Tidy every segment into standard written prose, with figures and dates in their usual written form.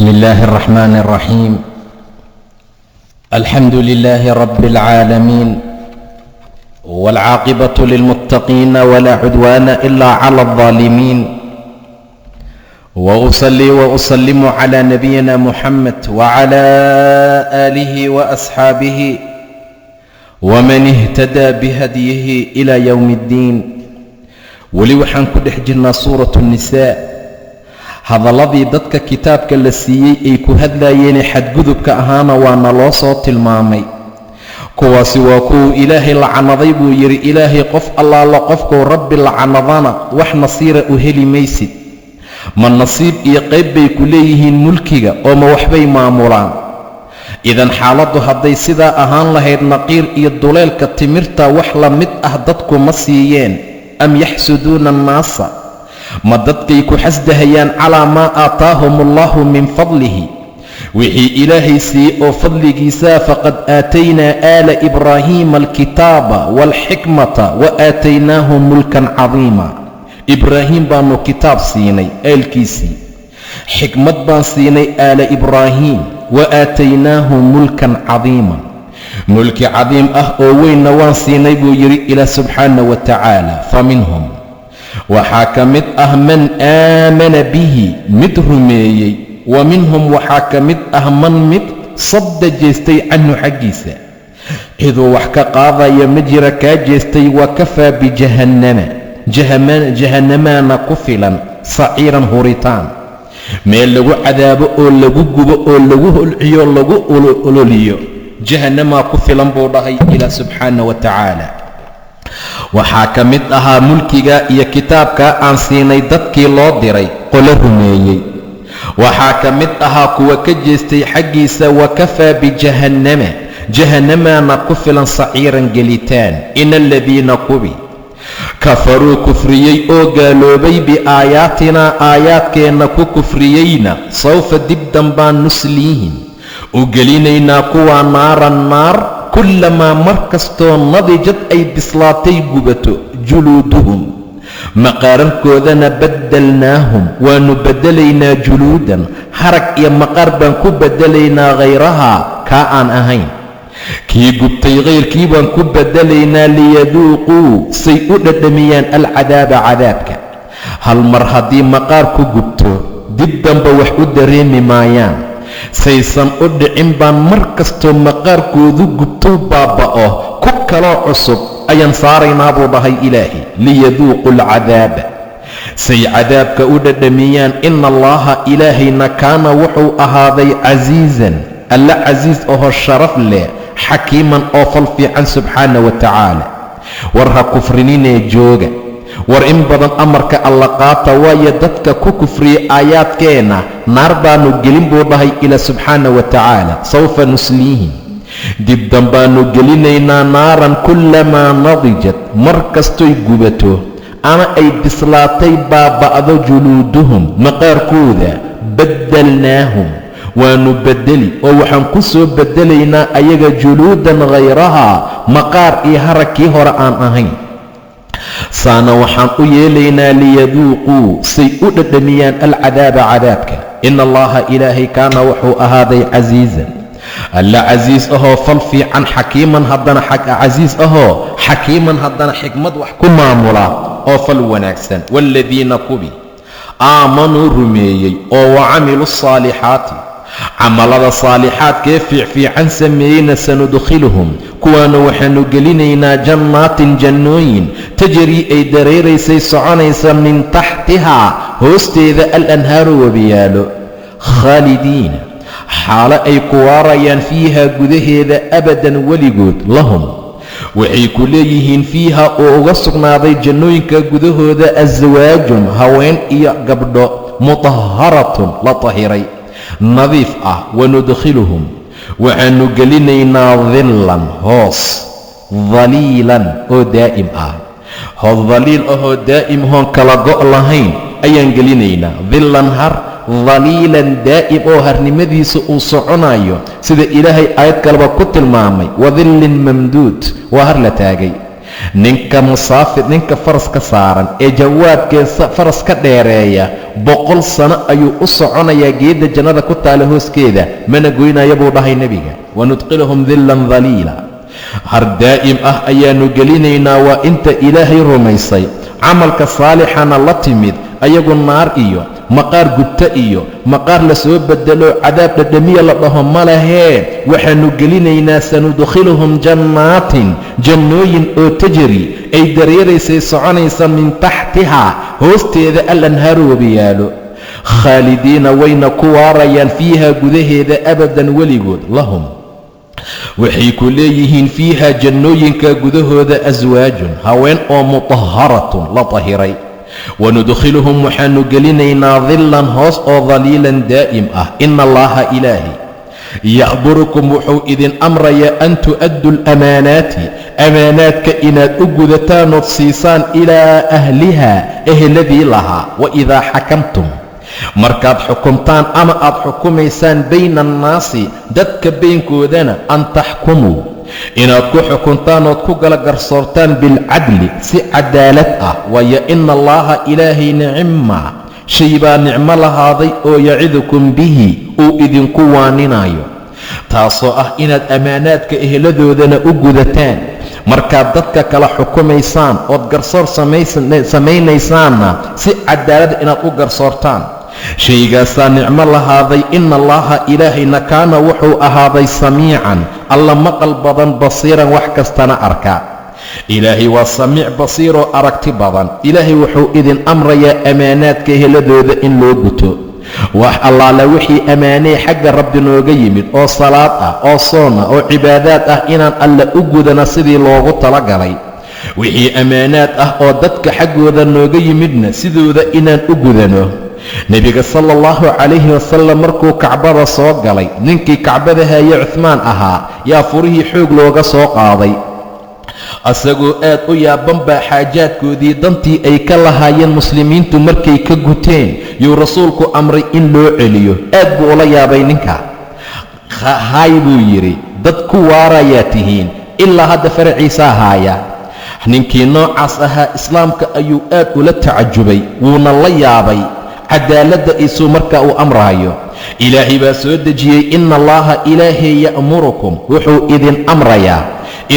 بسم الله الرحمن الرحيم. الحمد لله رب العالمين، والعاقبة للمتقين ولا عدوان إلا على الظالمين، وأصلي وأسلم على نبينا محمد وعلى آله وأصحابه ومن اهتدى بهديه إلى يوم الدين. weli waxaan ku dhex jirnaa suuratu الnisaa, hadalladii dadka kitaabka la siiyey ay ku hadlayeene xadgudubka ahaana waana loo soo tilmaamay. kuwaasi waa kuwuu ilaahay lacanaday buu yidhi. ilaahay qof allaala qofkuu rabbi lacanadana wax nasiira u heli maysid. ma nasiib iyo qayb bay ku leeyihiin mulkiga oo ma waxbay maamulaan? idan xaaladdu hadday sidaa ahaan lahayd, naqiir iyo duleelka timirta wax la mid ah dadku ma siiyeen. am yaxsuduuna annaasa, ma dadkay ku xasdahayaan calaa maa aataahum allahu min fadlihi, wixii ilaahay siiyey oo fadligiisaa. faqad aataynaa aala ibraahiima alkitaaba waalxikmata wa aataynaahum mulkan cadiima. ibraahiim baanu kitaab siinay, aalkiisii, xikmad baan siinay aala ibraahiim, wa aataynaahum mulkan cadiima, mulki cadiim ah oo weynna waan siinay buu yidhi ilaah subxaana wa tacaala. fa minhum waxaa ka mid ah man aamana bihi, mid rumeeyey. wa minhum waxaa ka mid ah man mid sadda jeestay canhu xaggiisa. ciduu wax ka qaadaya ma jira, kaa jeestay. wa kafaa bijahannama, jahannamaana ku filan saciiran huritaan, meel lagu cadaabo oo lagu gubo oo lagu holciyo lagu ololiyo. jahannamaa ku filan buu dhahay ilaah subxaana wa tacaala. waxaa ka mid ahaa mulkiga iyo kitaabka aan siinay dadkii loo diray qolo rumeeyey. waxaa ka mid ahaa kuwa ka jeestay xaggiisa. wa kafaa bijahannama, jahannamaana ku filan saciiran gelitaan. ina aladiina kubi kafaruu kufriyey oo gaaloobay biaayaatinaa, aayaadkeenna ku kufriyeyna, sawfa dib dambaan nusliihim u gelinaynaa kuwaa naaran naar, kullamaa mar kastoo nadijad ay bislaatay gubato juluuduhum, maqaararkoodana baddalnaahum waannu beddelaynaa juluudan, harag iyo maqaar baan ku beddelaynaa hayrahaa, kaa aan ahayn. kii gubtay hayrkii baan ku beddelaynaa liyaduuquu, say u dhadhamiyaan alcadaaba, cadaabka. hal mar haddii maqaar ku gubto dib damba wax u dareemi maayaan. saysan u dhicin baan mar kastoo maqaarkoodu gubtou baaba'o ku kaloo cusub ayaan saaraynaa buu dhahay ilaahi, liyaduuqu alcadaaba, say cadaabka u dhadhamiyaan. ina allaha ilaahayna kaana wuxuu ahaaday casiizan, alla casiis ahoo sharaf leh, xakiiman oo fal fiican subxaana wa tacaala. war ha kufrininee jooga, war in badan amarka alla qaata, waayo dadka ku kufriyey aayaadkeenna naar baannu gelin buu dhahay ilaah subxaana wa tacaala. sawfa nusliihim, dib dambaannu gelinaynaa naaran kullamaa nadijat, mar kastoy gubato ama ay bislaatay baaba'do juluuduhum, maqaarkooda, baddalnaahum waannu beddeli oo waxaan ku soo beddelaynaa ayaga juluudan hayrahaa, maqaar iyo haragkii hore aan ahayn. saana waxaan u yeelaynaa liyaduuquu, say u dhadhamiyaan alcadaaba, cadaabka. ina allaha ilaahay kaana wuxuu ahaaday casiizan, alla casiis ahoo fal fiican, xakiiman haddana casiis ahoo xakiiman haddana xikmad wax ku maamula oo fal wanaagsan. waaladiina kubi aamanuu rumeeyey oo wacamilu الصaalixaati, camalada saalixaadkee fiicfiican sameeyeyna, sanudkhiluhum kuwaana waxaannu gelinaynaa jannaatin, jannooyin, tajrii ay dareeraysay soconaysa min taxtihaa, hoosteeda alanhaaru webiyaalo, khaalidiina xaalo ay ku waarayaan fiihaa gudaheeda, abadan weligood. lahum waxay ku leeyihiin fiiha oo uga sugnaaday jannooyinka gudahooda aswaajun, haween iyo gabdho, mutaharatun la tahiray, nadiif ah. wanudkhiluhum waxaannu gelinaynaa dillan, hoos, daliilan oo daa'im ah. hoos daliil ahoo daa'im hoon kala go' lahayn ayaan gelinaynaa. dillan har, daliilan daa'im oo harnimadiisa uu soconayo, sida ilaahay aayad kaleba ku tilmaamay. wadillin mamduud waa har la taagay. ninka musaafir ninka faras ka saaran ee jawaadkeesa faras ka dheereeya 100 sano ayuu u soconayaa geedda jannada ku taala hooskeeda mana goynaya buu dhahay nebiga wanudkhiluhum dillan dhaliila har daa'im ah ayaanu gelinaynaa waa inta ilaahay rumaysay camalka saalixana la timid ayagu naar iyo maqaar gubta iyo maqaar la soo bedelo cadaab dhadhamiya la dhaho ma lahee waxaanu gelinaynaa sanudkhiluhum jannaatin jannooyin oo tajri ay dareeraysay soconaysa min taxtihaa hoosteeda alanhaaru wabiyaalo khaalidiina wayna ku waarayaan fiihaa gudaheeda abadan weligood lahum waxay ku leeyihiin fiihaa jannooyinka gudahooda aswaajun haween oo mutaharatun la tahiray wanudkhiluhum waxaanu gelinaynaa dillan hoos oo daliilan daa'im ah ina allaha ilaahi ya'murukum wuxuu idin amrayaa an tu'addu lamaanaati amaanaadka inaad u gudataanood siisaan ilaa ahliha ehladii lahaa waidaa xakamtum markaad xukumtaan ama aad xukumaysaan bayna annaasi dadka baynkoodana an taxkumuu inaad ku xukuntaan ood ku gala garsoortaan bilcadli si cadaalad ah waayo ina allaha ilaahay nicma shay baa nicmo lahaaday oo yacidukum bihi uu idinku waaninayo taasoo ah inaad ammaanaadka eheladoodana u gudataan markaad dadka kala xukumaysaan ood garsoor samaynaysaanna si cadaalad inaad u garsoortaan shaygaasaa nicmo lahaaday ina allaha ilaahayna kaana wuxuu ahaaday samiican alla maqal badan basiiran wax kastana arka ilaahay waa samiic basiiroo aragti badan ilaahay wuxuu idin amrayaa ammaanaadka heladooda in loo guto wax allaala wixii ammaanee xagga rabbi nooga yimid oo salaad ah oo soon ah oo cibaadaad ah inaan alla u gudana sidii loogu talagalay wixii ammaanaad ah oo dadka xaggooda nooga yimidna sidooda inaan u gudano nebiga sala allahu calayhi wasalam markuu kacbada soo galay ninkii kacbada haye cuhmaan ahaa yaa furihii xoog looga soo qaaday asagoo aad u yaaban baa xaajaadkoodii dantii ay ka lahaayeen muslimiintu markay ka guteen yuu rasuulku amray in loo celiyo aad buu ula yaabay ninka hay buu yidhi dad ku waarayaa tihiin ilaa hadda faraciisaa haaya ninkii noocaas ahaa islaamka ayuu aad ula tacajubay wuuna la yaabay cadaaladda isuu markaa uu amrahayo ilaahay baa soo dejiyey ina allaha ilaahay ya'murukum wuxuu idin amrayaa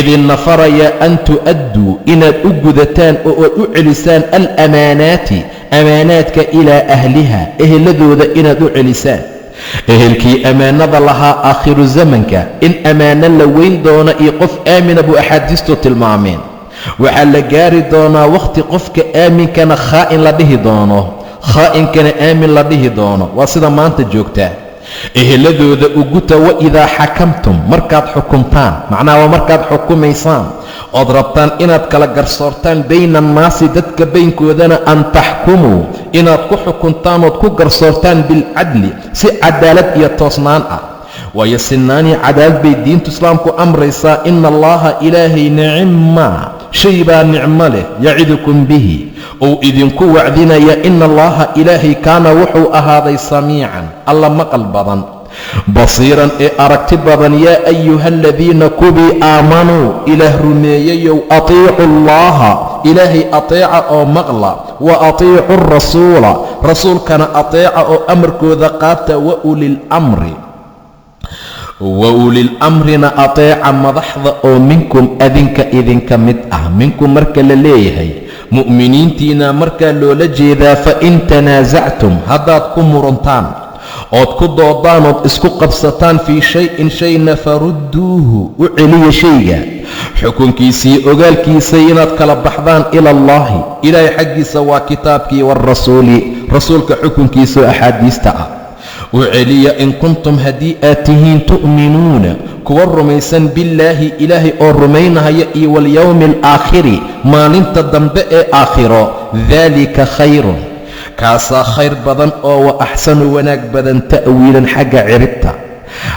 idinna farayaa an tu'adduu inaad u gudataan oo aad u celisaan alamaanaati amaanaadka ilaa ahliha eheladooda inaad u celisaan ehelkii ammaanada lahaa aakhiru zamanka in ammaano la weyn doona iyo qof aamina buu axaadiistu tilmaameen waxaa la gaari doonaa wakhti qofka aaminkana khaa'in la dhihi doono khaainkana aamin la dhihi doono waa sida maanta joogtaa eheladooda uguta waidaa xakamtum markaad xukumtaan macnaha waa markaad xukumaysaan ood rabtaan inaad kala garsoortaan bayna annaasi dadka baynkoodana an taxkumuu inaad ku xukuntaan ood ku garsoortaan bilcadli si cadaalad iyo toosnaan ah waayo sinaanii cadaalad bay diintu islaamku amraysaa ina allaha ilaahay nicma shay baa nicmo leh yacidukum bihi uu idinku wacdinaya ina allaha ilaahay kaana wuxuu ahaaday samiican alla maqal badan basiiran ee aragti badan yaa ayuha aladiina kubii aamanuu ilaah rumeeyayow atiicu allaha ilaahay ateeca oo maqla wa atiicu rasuula rasuulkana ateeca oo amarkooda qaata wa ulil-amrina ateeca madaxda oo minkum adinka idinka mid ah minkum marka la leeyahay mu'miniintiina markaa loola jeedaa fa in tanaasactum haddaad ku murantaan ood ku doodaan ood isku qabsataan fii shay-in shayna farudduuhu u celiya shayga xukunkiisii ogaalkiisa inaad kala baxdaan ila allaahi ilaahay xaggiisa waa kitaabkii waarasuuli rasuulka xukunkiisa oo axaadiista ah u celiya in kuntum haddii aad tihiin tu'minuuna kuwa rumaysan billaahi ilaahay oo rumaynahaya iyo walyowmi alaakhiri maalinta dambe ee aakhiro daalika khayrun kaasaa khayr badan oo wa axsanu wanaag badan ta'wiilan xagga ciribta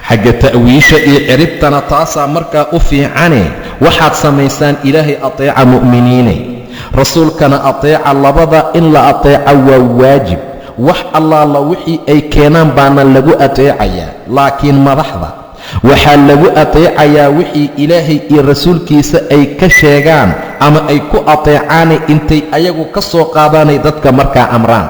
xagga ta'wiisha iyo ciribtana taasaa markaa u fiicane waxaad samaysaan ilaahay ateeca mu'miniinay rasuulkana ateeca labada in la ateeca waa waajib wax allaala wixii ay keenaan baana lagu ateecayaa laakiin madaxda waxaa lagu ateecayaa wixii ilaahay iyo rasuulkiisa ay ka sheegaan ama ay ku ateecaanay intay ayagu ka soo qaadaanay dadka markaa amraan.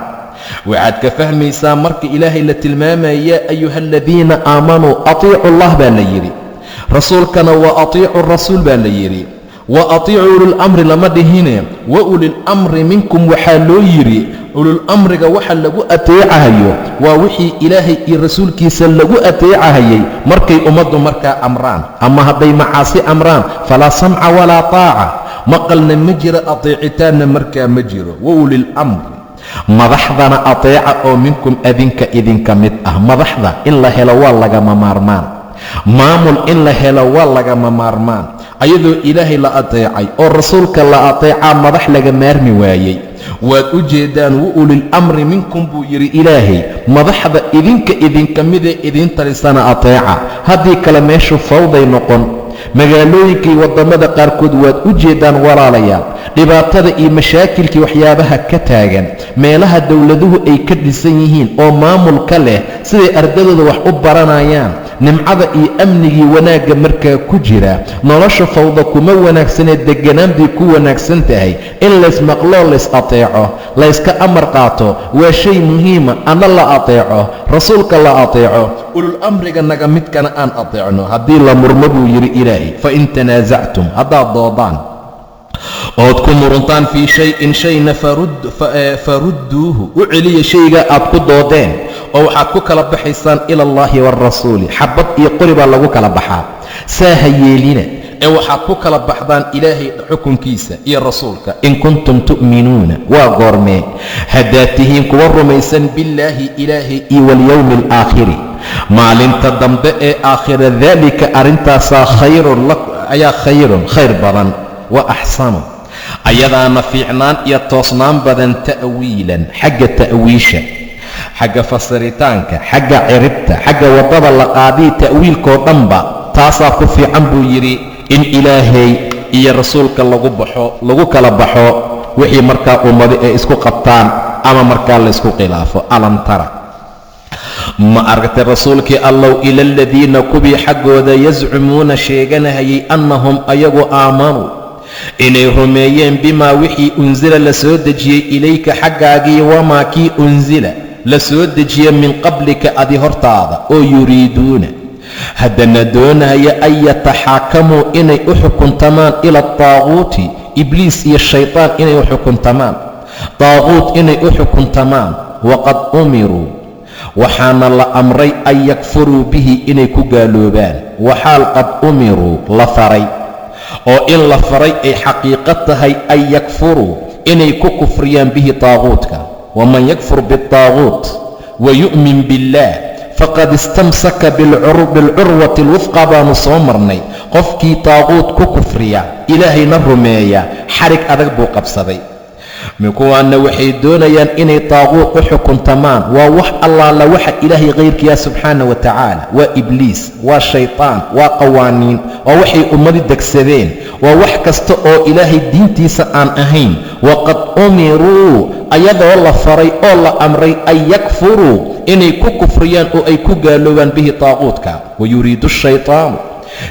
waxaad ka fahmaysaa marka ilaahay la tilmaamaya yaa ayuha aladiina aamanuu atiicu allah baa la yidhi, rasuulkana wa atiicu rasuul baa la yidhi, wa atiicuu ulilamri lama dhihine wa ulilamri minkum waxaa loo yidhi. ululamriga waxa lagu ateecahayo waa wixii ilaahay iyo rasuulkiisa lagu ateecahayay markay ummaddu markaa amraan, ama hadday macaasi amraan falaa samca walaa taaca, maqalna ma jiro, ateecitaanna markaa ma jiro. wa ulilamri madaxdana ateeca oo minkum adinka idinka mid ah. madaxda in la helo waa lagama maarmaan, maamul in la helo waa lagama maarmaan. ayadoo ilaahay la ateecay oo rasuulka la ateecaa madax laga maarmi waayey. waad u jeedaan wa ulilamri minkum buu yidhi ilaahay, madaxda idinka midee idiin talisana ateeca, haddii kale meeshu fawday noqon. magaalooyinkii waddamada qaarkood waad u jeedaan walaalayaal dhibaatada iyo mashaakilkii waxyaabaha ka taagan, meelaha dowladuhu ay ka dhisan yihiin oo maamulka leh, siday ardadooda wax u baranayaan, nimcada iyo amnigii wanaagga markaa ku jira. nolosha fawda kuma wanaagsanee degganaan bay ku wanaagsan tahay. in laysmaqloo lays ateeco, layska amar qaato waa shay muhiima. ana la ateeco, rasuulka la ateeco, ulul amriga naga midkana aan ateecno. haddii la murmo buu yidhi ilaahay, fain tanaasactum haddaad doodaan ood ku muruntaan fii shayin shayna farudduuhu u celiya shayga aad ku doodeen, oo waxaad ku kala baxaysaan ila allaahi waarasuuli. xabad iyo qori baa lagu kala baxaa, saa ha yeelina ee waxaad ku kala baxdaan ilaahay xukunkiisa iyo rasuulka. in kuntum tu'minuuna waa goormee haddaad tihiin kuwa rumaysan billaahi ilaahay iyo walyowmi alaakhiri maalinta dambe ee aakhira. daalika arrintaasaa khayrun khayr badan, wa axsanu ayadaana fiicnaan iyo toosnaan badan, ta'wiilan xagga ta'wiisha, xagga fasiritaanka, xagga ciribta, xagga waddada la qaadiy ta'wiilkoo dhanba taasaa ku fiican buu yidhi in ilaahay iyo rasuulka lagu kala baxo wixii markaa ummado ay isku qabtaan ama markaa laysku khilaafo. alam tara ma aragtay rasuulkii allow ila aladiina kuwii xaggooda yazcumuuna sheeganahayay annahum ayagu aamanuu inay rumeeyeen bimaa wixii unsila la soo dejiyey ilayka xaggaagii, wamaa kii unsila la soo dejiye min qablika adi hortaada, oo yuriiduuna haddana doonaya an yataxaakamuu inay u xukuntamaan ila ataaquuti, ibliis iyo shaytaan inay u xukuntamaan, taaquut inay u xukuntamaan. waqad umiruu waxaana la amray an yakfuruu bihi inay ku gaaloobaan, waxaal qad umiruu la faray, oo in la faray ay xaqiiqo tahay an yakfuruu inay ku kufriyaan bihi taaquutka. waman yakfur biالtaaquut wayu'min biاllah faqad istamsaka bilcurwati اlwufqa baanu soo marnay. qofkii taaquut ku kufriya ilaahayna rumeeya xarig adag buu qabsaday. kuwaanna waxay doonayaan inay taaquut u xukuntamaan. waa wax allaala waxa ilaahay kayrkiyaa subxaana wa tacaala, waa ibliis, waa shaytaan, waa qawaaniin, waa waxay ummadi degsadeen, waa wax kasta oo ilaahay diintiisa aan ahayn. waqad umiruu ayadoo la faray oo la amray an yakfuruu inay ku kufriyaan oo ay ku gaaloobaan bihi taaquutka. wayuriidu shaytaanu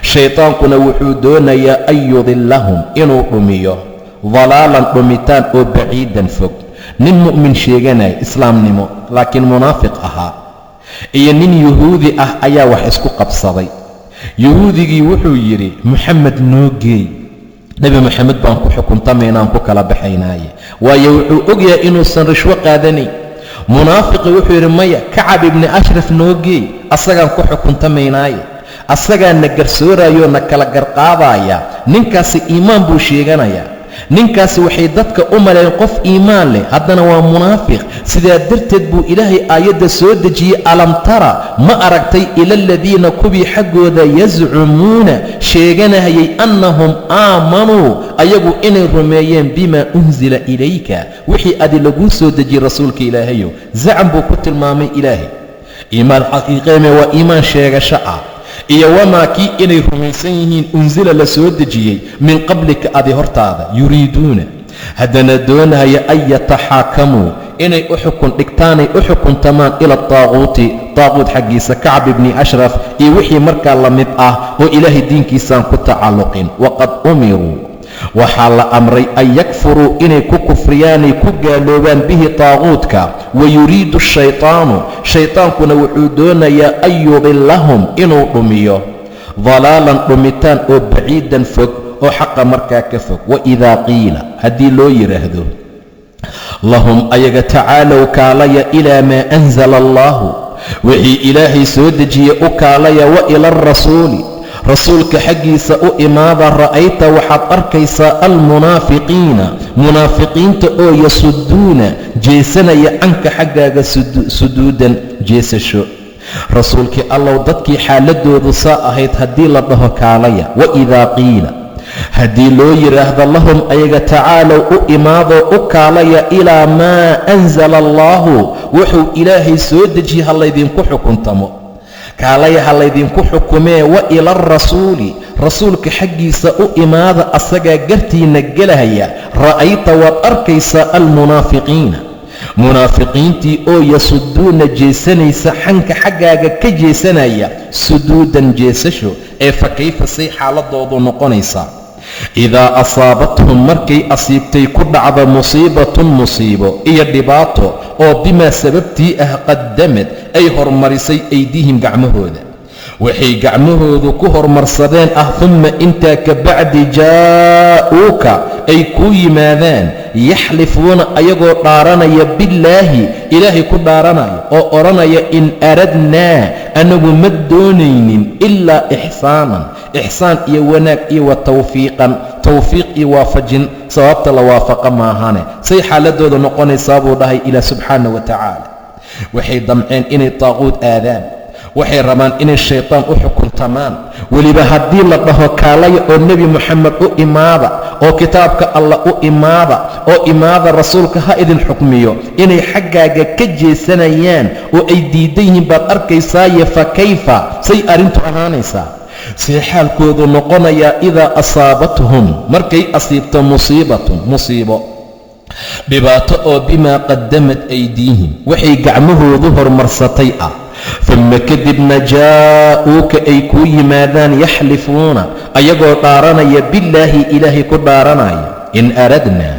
shaytaankuna wuxuu doonayaa an yudillahum inuu dhumiyo dalaalan dhumitaan oo baciidan fog. nin mu'min sheeganaya islaamnimo laakiin munaafiq ahaa iyo nin yuhuudi ah ayaa wax isku qabsaday. yuhuudigii wuxuu yidhi moxamed noo geey, nebi moxamed baan ku xukuntamaynaan ku kala baxaynaaye, waayo wuxuu ogyahay inuusan rishwo qaadanayn. munaafiqi wuxuu yidhi maya, kacab ibni ashraf noo geey, asagaan ku xukuntamaynaaye, asagaa na garsoorayoo na kala garqaadaya. ninkaasi iimaan buu sheeganayaa, ninkaasi waxay dadka u maleen qof iimaan leh, haddana waa munaafiq. sidaa darteed buu ilaahay aayadda soo dejiyey, alam tara ma aragtay ila aladiina kuwii xaggooda yazcumuuna sheeganahayay annahum aamanuu ayagu inay rumeeyeen bimaa unsila ilayka wixii adi laguu soo dejiyey rasuulka ilaahayow. zacam buu ku tilmaamay ilaahay. iimaan xaqiiqeeme waa iimaan sheegasho ah, iyo wamaa kii inay rumaysan yihiin unsila la soo dejiyey min qablika adi hortaada. yuriiduuna haddana doonaya an yataxaakamuu inay u xukun dhigtaanay u xukuntamaan ila taaquuti taaquut xaggiisa kacb ibni ashraf iyo wixii markaa la mid ah oo ilaahay diinkiisaan ku tacalluqin. waqad umiruu waxaa la amray an yakfuruu inay ku kufriyaanay ku gaaloobaan bihi taaquutka. wayuriidu shaytaanu shaytaankuna wuxuu doonayaa an yudilahum inuu dhumiyo dalaalan dhumitaan oo baciidan fog oo xaqa markaa ka fog. waidaa qiila haddii loo yidhaahdo lahum ayaga tacaalow kaalaya ilaa maa anzala allaahu wixii ilaahay soo dejiye u kaalaya wa ila arasuuli rasuulka xaggiisa u imaada ra'ayta waxaad arkaysaa almunaafiqiina munaafiqiinta oo yasuduuna jeesanaya canka xaggaaga suduudan jeesasho. rasuulkii allow dadkii xaaladoodu saa ahayd haddii la dhaho kaalaya. waidaa qiila haddii loo yidhaahdo lahum ayaga tacaalow u imaadoo u kaalaya ilaa maa anzala allaahu wuxuu ilaahay soo dejiye ha laydinku xukuntamo kaalaya ha laydinku xukumee. wa ila arasuuli rasuulka xaggiisa u imaada asagaa gartiinna gelahaya. ra'ayta waad arkaysaa almunaafiqiina munaafiqiintii oo yasuduuna jeesanaysa xanka xaggaaga ka jeesanaya suduudan jeesasho. ee fa kayfa say xaaladoodu noqonaysaa idaa asaabathum markay asiibtay ku dhacda musiibatun musiibo iyo dhibaato oo bimaa sababtii ah qaddamad ay hormarisay aydiihim gacmahooda waxay gacmahoodu ku hormarsadeen ah. humma intaa ka bacdi jaa'uuka ay kuu yimaadaan yaxlifuuna ayagoo dhaaranaya billaahi ilaahay ku dhaaranaya oo odhanaya in aradnaa anagu ma doonaynin ilaa ixsaanan ixsaan iyo wanaag iyo wa tawfiiqan tawfiiq iyo waafajin sababta la waafaqa maahane. say xaaladooda noqonaysaa buu dhahay ilaah subxaana wa tacaala. waxay damceen inay taaquud aadaan waxay rabaan inay shaytaan u xukuntamaan. weliba haddii la dhaho kaalaya oo nebi moxamed u imaada oo kitaabka allah u imaada oo imaada rasuulka ha idin xukmiyo inay xaggaaga ka jeesanayaan oo ay diidan yihiin baad arkaysaaye fa kayfa say arrintu ahaanaysaa see xaalkoodu noqonayaa idaa asaabathum markay asiibto musiibatun musiibo dhibaato oo bimaa qaddamad aydiihim waxay gacmahoodu hormarsatay ah. uma kadibna jaa'uuka ay kuu yimaadaan yaxlifuuna ayagoo dhaaranaya billaahi ilaahay ku dhaaranaya in aradnaa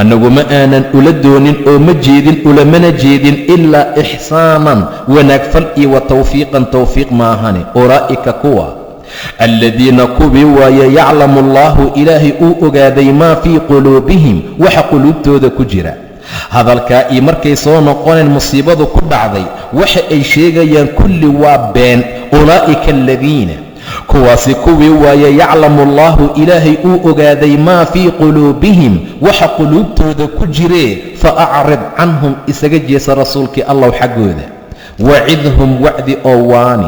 annagu ma aanan ula doonin oo ma jeedin ulamana jeedin ilaa ixsaanan wanaagfal iyo wa tawfiiqan tawfiiq maahane. ulaa'ika kuwa aladiina kuwii waaye yaclamu allaahu ilaahay uu ogaaday maa fii quluubihim waxa quluubtooda ku jira. hadalkaa iyo markay soo noqoneen musiibadu ku dhacday waxa ay sheegayaan kulli waa been. ulaa'ika aladiina kuwaasi kuwii waaye yaclamu allaahu ilaahay uu ogaaday maa fii quluubihim waxa quluubtooda ku jiree fa acrid canhum isaga jeesa rasuulkii allow xaggooda. wacidhum wacdi oo waani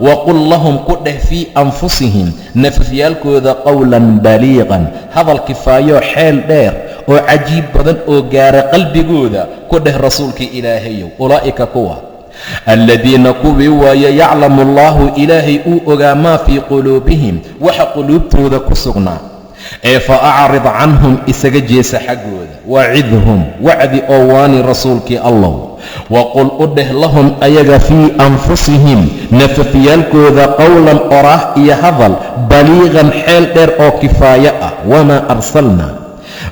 waqul lahum ku dheh fii anfusihim nafafyaalkooda qowlan baliiqan hadal kifaayoo xeel dheer oo cajiib badan oo gaara qalbigooda ku dheh rasuulkii ilaahayow. ulaa'ika kuwa aladiina kuwii waaye yaclamu allaahu ilaahay uu ogaa maa fii quluubihim waxa quluubtooda ku sugnaa ee fa acrid canhum isaga jeesa xaggooda. wacidhum wacdi oo waani rasuulkii allow. waqul u dheh lahum ayaga fii anfusihim nafafyaalkooda qowlan oraah iyo hadal baliiqan xeel dheer oo kifaayo ah. wamaa arsalnaa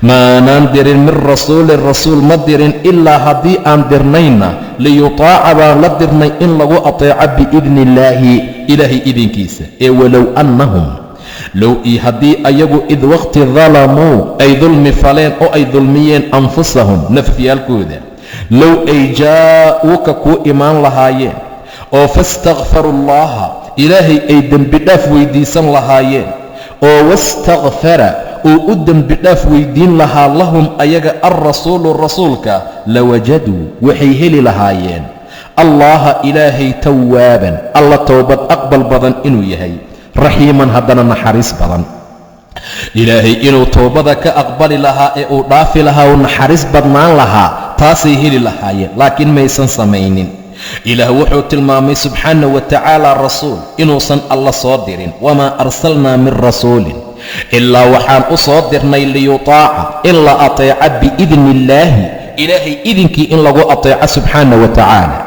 maanaan dirin min rasuulin rasuul ma dirin ilaa haddii aan dirnayna liyutaaca baan la dirnay in lagu ateeco biidni illaahi ilaahay idinkiisa. ee walow annahum low ii haddii ayagu id waqti dalamuu ay dulmi faleen oo ay dulmiyeen anfusahum nafafyaalkooda low ay jaa'uuka kuu imaan lahaayeen oo faistakfaru allaha ilaahay ay dembidhaaf weyddiisan lahaayeen oo wastakfara uu u dembidhaaf weyddiin lahaa lahum ayaga alrasuulu rasuulka lawajaduu waxay heli lahaayeen allaha ilaahay tawaaban alla towbad aqbal badan inuu yahay raxiiman haddana naxariis badan. ilaahay inuu towbada ka aqbali lahaa ee uu dhaafi lahaa uu naxariis badnaan lahaa taasay heli lahaayeen laakiin maysan samaynin. ilaah wuxuu tilmaamay subxaana wa tacaala rasuul inuusan alla soo dirin. wamaa arsalnaa min rasuulin ilaa waxaan u soo dirnay liyutaaca in la ateeca biidni illaahi ilaahay idinkii in lagu ateeco subxaana wa tacaala.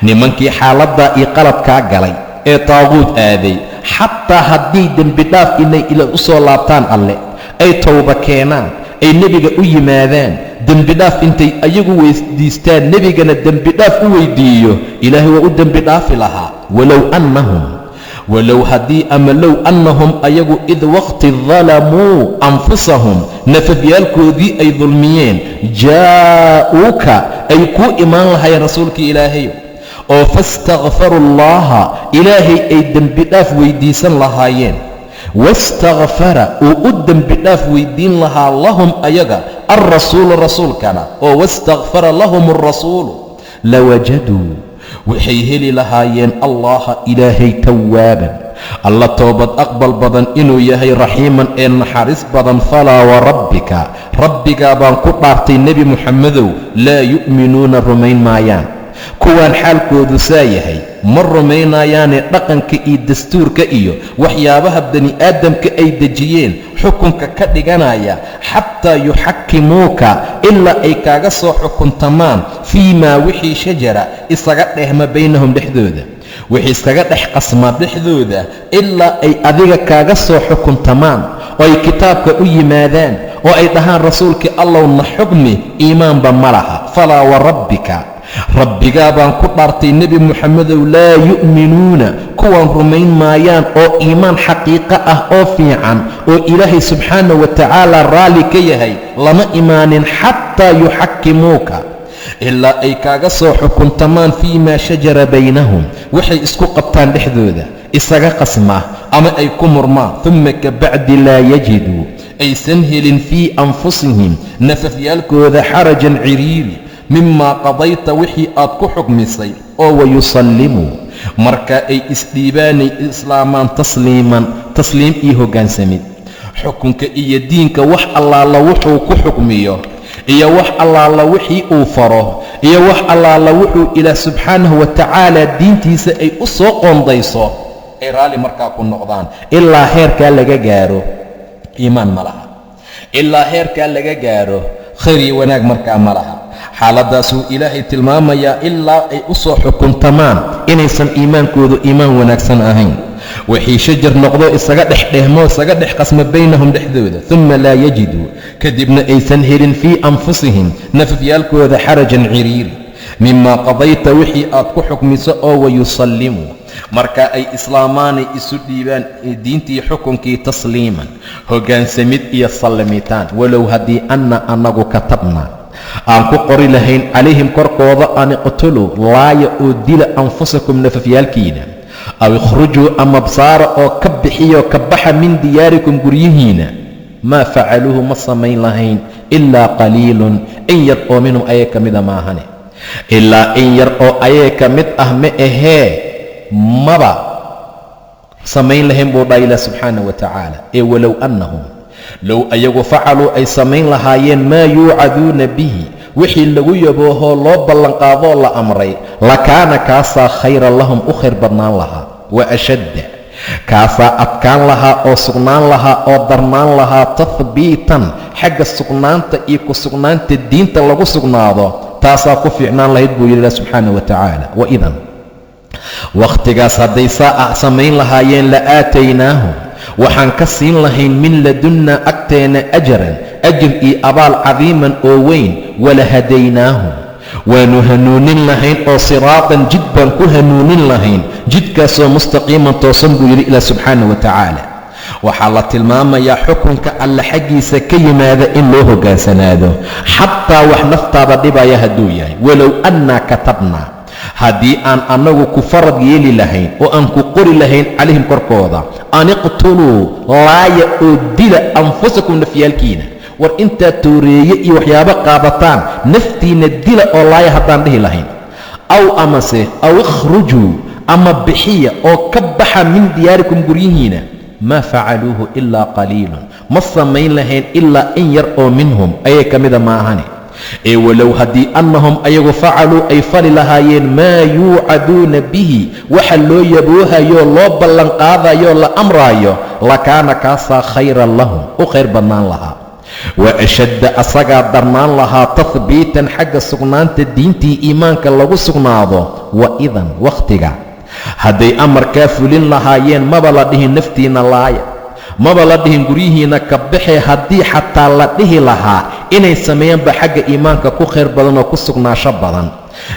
nimankii xaaladdaa iyo qaladkaa galay ee taaquud aaday, xataa haddii dembidhaaf inay ila u soo laabtaan alle, ay towba keenaan, ay nebiga u yimaadaan, dembidhaaf intay ayagu weydiistaan nebigana dembidhaaf u weydiiyo, ilaahay waa u dembidhaafi lahaa. walow haddii ama low annahum ayagu id waqti dalamuu anfusahum, nafafyaalkoodii ay dulmiyeen, jaa'uuka ay kuu imaan lahaayeen rasuulkii ilaahayo, oo faistakfaru allaha ilaahay ay dembidhaaf weydiisan lahaayeen, wastakfara uu u dembidhaaf weydiin lahaa lahum ayaga alrasuulu rasuulkana, oo wastakfara lahum alrasuulu, lawajaduu waxay heli lahaayeen allaha ilaahay tawaaban, alla toobad aqbal badan inuu yahay, raxiiman ee naxariis badan. falaa warabbika rabbigaa baan ku dhaartay nebi muxammedow, laa yu'minuuna rumayn maayaan. kuwaan xaalkoodu saa yahay ma rumaynayaane dhaqanka iyo dastuurka iyo waxyaabaha bani aadamka ay dejiyeen xukunka ka dhiganaya, xataa yuxakimuuka ilaa ay kaaga soo xukuntamaan fii maa wixii shajara isaga dhehma baynahum dhexdooda, wixii iskaga dhex qasma dhexdooda, ilaa ay adiga kaaga soo xukuntamaan oo ay kitaabka u yimaadaan oo ay dhahaan rasuulkii allowna xugmi, iimaanba ma laha. falaa warabbika rabbigaa baan ku dhaartay nebi muxammedow, laa yu'minuuna kuwan rumayn maayaan oo iimaan xaqiiqo ah oo fiican oo ilaahay subxaana wa tacaala raalli ka yahay lama imaanin, xataa yuxakimuuka ilaa ay kaaga soo xukuntamaan fii maa shajara baynahum, waxay isku qabtaan dhexdooda isaga qasma ama ay ku murmaan, uma kabacdi laa yajiduu aysan helin fii anfusihim nafafyaalkooda xarajan ciriiri mimaa qadayta wixii aad ku xukmisay, oo wayusallimuu markaa ay isdhiibaanay islaamaan tasliim iyo hoggaansamid. xukunka iyo diinka wax allaala wuxuu ku xukmiyo iyo wax allaala wixii uu faro iyo wax allaala wuxuu ilaah subxaanahu wa tacaala diintiisa ay u soo qoondayso ay raalli markaa ku noqdaan. ilaa heerkaa laga gaaro iimaan ma laha, ilaa heerkaa laga gaaro khayr iyo wanaag markaa ma laha. xaaladdaasuu ilaahay tilmaamayaa ilaa ay u soo xukuntamaan inaysan iimaankoodu iimaan wanaagsan ahayn, wixii shajar noqdo isaga dhex dhehmo isaga dhex qasma baynahum dhexdooda, uma laa yajiduu kadibna aysan helin fii anfusihim nafafyaalkooda xarajan ciriiri mimaa qadayta wixii aad ku xukmiso, oo wayusallimuu markaa ay islaamaanay isu dhiibaan diintii xukunkii tasliiman hoggaansamid iyo sallimitaan. walow haddii anna annagu katabna aan ku qori lahayn calayhim korkooda an iqtuluu laaya oo dila anfusakum nafafyaalkiina, aw ikhrujuu ama bsaara oo ka bixiyo ka baxa min diyaarikum guryihiina, maa facaluuhu ma samayn lahayn ilaa qaliilun in yar oo minhum ayaga ka mida maahane, ilaa in yar oo ayaga ka mid ah ma ahee maba samayn lahayn buu dhaha ilaah subxaana wa tacaala. ee walow annahum low ayagu facaluu ay samayn lahaayeen maa yuucaduuna bihi wixii lagu yaboohoo loo ballanqaadoo la amray, lakaana kaasaa khayran lahum u khayr badnaan lahaa, wa ashadda kaasaa adkaan lahaa oo sugnaan lahaa oo darnaan lahaa, tahbiitan xagga sugnaanta iyo ku sugnaanta diinta lagu sugnaado, taasaa ku fiicnaan lahayd buu yidhi ilah subxaana wa tacaala. waidan wakhtigaas hadday saa samayn lahaayeen la aataynaahum waxaan ka siin lahayn min ladunnaa agteena ajaran ajir iyo abaal cadiiman oo weyn, wala hadaynaahum waanu hanuunin lahayn oo siraatan jid baan ku hanuunin lahayn, jidkaasoo mustaqiiman toosan buu yidhi ilah subxaana wa tacaala. waxaa la tilmaamayaa xukunka alla xaggiisa ka yimaada in loo hoggaansanaado, xataa wax naftaada dhibaya hadduu yahay. walow annaa katabnaa haddii aan annagu ku farad yeeli lahayn oo aan ku qori lahayn calayhim korkooda, an iqtuluu laaya oo dila anfusakum nafyaalkiina, war intaad tooreeye iyo waxyaabo qaadataan naftiinna dila oo laaya haddaan dhihi lahayn, aw amase aw ikhrujuu ama bixiya oo ka baxa min diyaarikum guryihiina, maa facaluuhu ilaa qaliilun ma samayn lahayn ilaa in yar oo minhum ayaga ka mida maahane. ee walow haddii annahum ayagu facaluu ay fali lahaayeen maa yuucaduuna bihi waxa loo yaboohayoo loo ballanqaadayoo la amraayo, lakaana kaasaa khayran lahum u khayr badnaan lahaa, وأشد أسقى درنان لها تثبيتا حق سقنانت الدينتي إيمانك لغو سقناضو وإذن وقتك هدي أمر كافلين لهايين ما بلده نفتين اللاية ما بلده قريهين كبحي هدي حتى لده لها إني سميان بحق إيمانك كو خير بدن وكو سقنا شبضا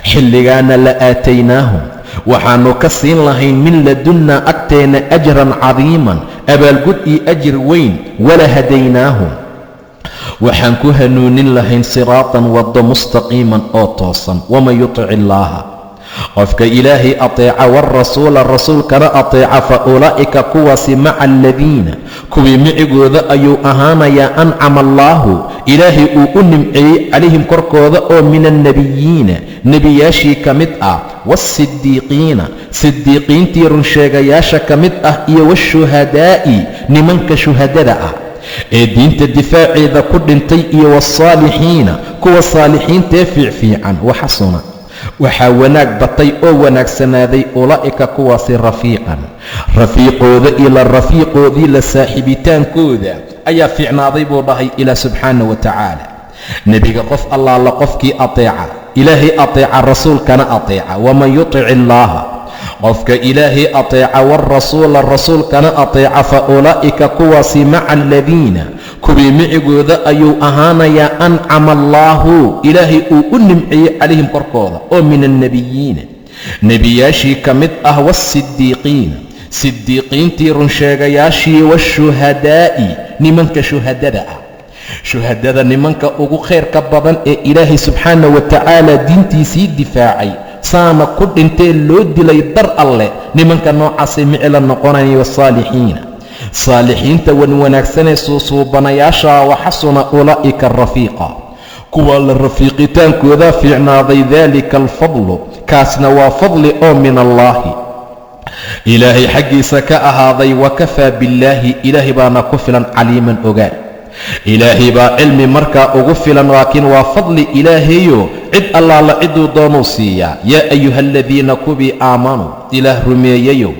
حلقانا لآتيناهم وحانو كسين لهين من لدنا أكتين أجرا عظيما أبا القدء أجر وين ولا هديناهم وحانكو هنونين لهين صراطا وض مستقيما أوتوصا وما يطع الله قفك إلهي أطيع والرسول الرسول كان أطيع فأولئك كواس مع الذين كوي معقو ذا أيو أهانا يا أنعم الله إلهي أنم عليهم كركو ذا من النبيين نبياشي كمتأ والصديقين صديقين تيرون شاقياشا كمتأ والشهداء نمنك شهداء دينة الدفاع إذا كنت انتي والصالحين كوا الصالحين تفع فيعا وحسنا وحاوناك بطي أو وناك سنادي أولئك كواسي رفيقا رفيقو ذا إلى الرفيقو ذي لساحبتان كوذا أي فعنا ضيبو الله إلى سبحانه وتعالى نبي قف الله لقفك أطيع إلهي أطيع الرسول كان أطيع ومن يطع الله قفك إلهي أطيع والرسول الرسول كان أطيع فأولئك كواسي مع الذين كبي معقو ذا أيو أهانا يا أنعم الله إلهي أنم عليهم كركوضا ومن النبيين نبياشي كمت والصديقين صديقين تيرون شاقياشي والشهداء نمنك شهداء شهداء نمنك أغو خير كبضا إلهي سبحانه وتعالى دينتي سيد دفاعي سانا كل انتي لود لي در الله نمنك نوع سمع لنقونني والصالحين صالحين تون ونكسن صوصوبنا ياشا وحسن أولئك الرفيقا كوا الرفيقتان كذا في عناضي ذلك الفضل كاسنا وفضل أو من الله إلهي حقي سكاء هذا وكفى بالله إلهي بانا كفلا عليما أغال إلهي با علم مركا أغفلا لكن وفضل إلهي عد الله لعدو دونوسيا يا أيها الذين كبي آمنوا إله رميييو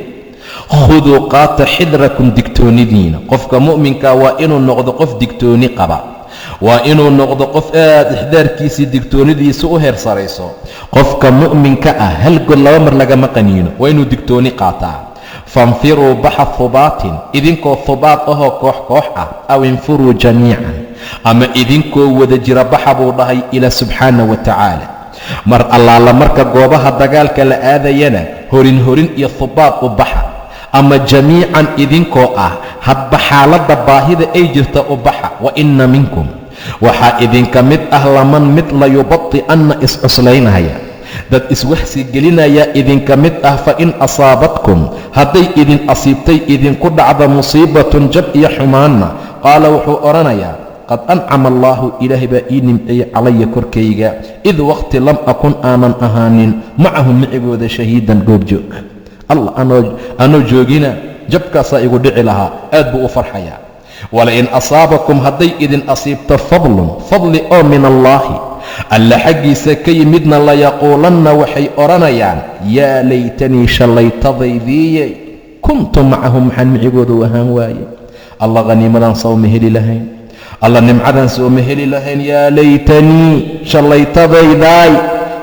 خذوا قات حذركم دكتوني دين قفك مؤمنك وإنو نغض قف دكتوني قبا وإنو نغض قف إحذار كيسي دكتوني دي سؤهر صريسو قفك مؤمنك هل قل لامر لغا مقنين وإنو دكتوني قاطع فانفروا بحث ثبات إذنكو ثبات أهو كوح كوح أو انفروا جميعا أما إذنكو ودجر بحبوا الله إلى سبحانه وتعالى مر الله لمرك قوبها دقالك لآذينا هورين هورين يثبات وبحث أما جميعا إذنكو هب حالة باهدة أي جرت أبحى وإن منكم وحا إذن كمت أهل من مثل يبطي أن إسعسلين هيا داد إسوحسي قلنا يا إذن كمت فإن أصابتكم هدي إذن أصيبتي إذن كد عذا مصيبة جب يحمانا قال وحو أرنيا قد أنعم الله إلهي بإنم علي كركيغا إذ وقت لم أكن آمن أهانين معهم معبود شهيدا قوبجوك الله أنا جوجينا جبك سائق دعي لها أدبو فرحيا ولئن أصابكم هدي إذن أصيبت فضل أو من الله ألا حقي سكي مدنا لا يقولن وحي أرنيان يا ليتني شليت ضيذي كنت معهم حن معبود وهان واي الله غنيمة صومه للهين الله نمعدا صومه للهين يا ليتني شليت ضيذي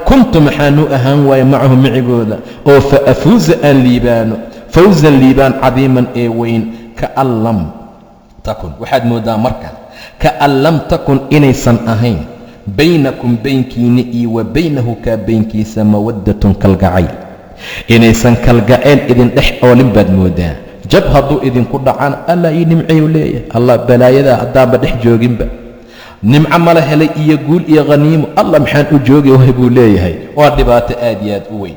كنت محانو أهان واي معهم معبودا أو فأفوز أن ليبان فوزا ليبان عظيما وين كأن لم تكن واحد مودا مركز كأن لم تكن إنيسا أهين بينكم بينكيني وبينه كبينكي مودة كالقعيل إنيسا كالقعيل إذن أولين باد مودا جبهدو إذن كل عان ألا ينمعي ليه الله بلايا ذا أدام بدح جوجين با نمع ماله لي يقول يا غنيم الله محان أجوجي وهبوا ليه وردبات آديات أوي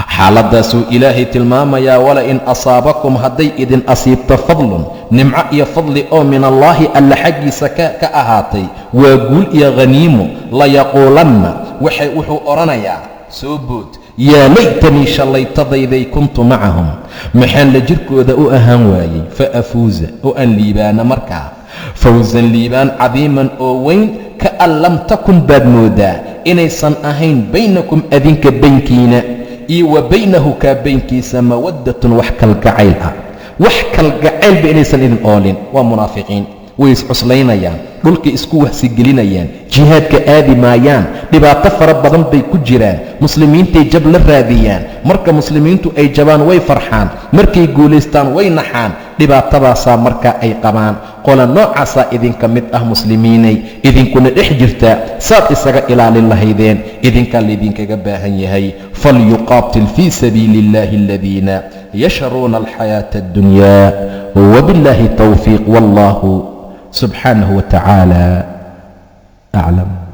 حالة سو إلهي تلماما يا ولا إن أصابكم هدي إذن أصيبت فضل نمع يا فضل أو من الله ألا حقي سكاء كأهاتي ويقول يا غنيم لا يقولن وحو أرنيا سوبوت يا ليتني شليت ضيذي كنت معهم محان لجركو ذا أهان واي فأفوز أن ليبان مركا فوزا ليبان عظيما وين كأن لم تكن باد مودا إنيسان أهين بينكم أذنك بينكينا وبينه كبينكي مودة وحكى القعيل وحكى القعيل بإنيسان إذن أولين ومنافقين way iscuslaynayaan, dhulka isku wahsigelinayaan, jihaadka aadi maayaan, dhibaato fara badan bay ku jiraan, muslimiintay jab la raadiyaan. Marka muslimiintu ay jabaan way farxaan, markay guulaystaan way naxaan. dhibaatadaasaa markaa ay qabaan. qola noocaasaa idinka mid ah muslimiinay, idinkuna dhex jirtaa. saad isaga ilaalin lahaydeen idinkaa laydinkaga baahan yahay. falyuqaatil fii sabiili اllahi aladiina yashruuna alxayaaةa اddunyaa wabiاllahi tawfiiq. wallahu subxaanahu wa tacaala aclam.